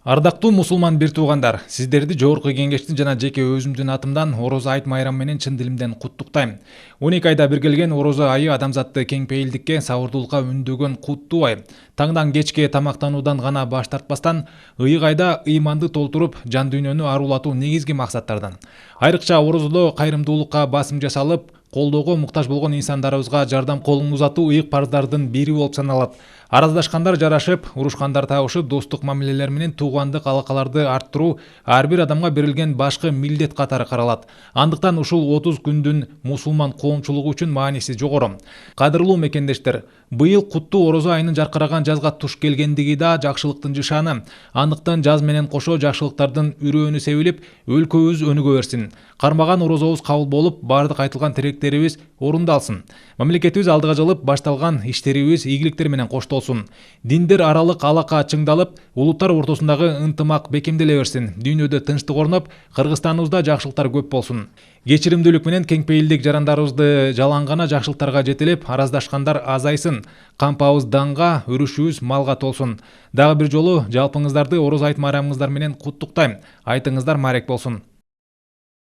Ардактуу мусулман бир туугандар, сиздерди Жогорку Кеңештин жана жеке өзүмдүн атымдан Орозо айт майрамы менен чын дилимден куттуктайм. 12 айда бир келген Орозо айы адамзатты кең пейилдикке, сабырдуулукка үндөгөн куттуу ай. Таңдан кечке тамактануудан гана баш тартпастан, ыйык айда ыйманды толтуруп, жан дүйнөнү арулатуу негизги максаттардан. Айрыкча Орозодо кайрымдуулукка басым жасалып, колдоого муктаж болгон инсандарыбызга жардам колун узатуу ыйык парыздардын бири болуп саналат. Араздашкандар жарашып, урушкандар табышып, достук мамилелер менен туугандык алакаларды арттыруу ар бир адамга берилген башкы милдет катары каралат. Андыктан ушул 30 күндүн мусулман коомчулугу үчүн мааниси жогору. Кадырлуу мекендештер, быйыл куттуу Орозо айынын жаркыраган жазга туш келгендиги да жакшылыктын жышаны. Андыктан жаз менен кошо жакшылыктардын үрөөнү себилип, өлкөбүз өнүгө берсин. Кармаган Орозобуз кабыл болуп, бардык айтылган тилектерибиз орундалсын. Мамлекетибиз алдыга жылып башталган иштерибиз ийгиликтер менен коштолсун. Диндер аралык алака чыңдалып, улуттар ортосундагы ынтымак бекемделе берсин. Дүйнөдө тынчтык орноп, Кыргызстаныбызда жакшылыктар көп болсун. Кечиримдүүлүк менен кең пейилдик жарандарыбызды жалангана жакшылыктарга жетелеп, араздашкандар азайсын. Кампабыз данга, өрүшүбүз малга толсун. Дагы бир жолу жалпыңыздарды Орозо айт майрамыңыздар менен куттуктайм. Айтыңыздар марек болсун.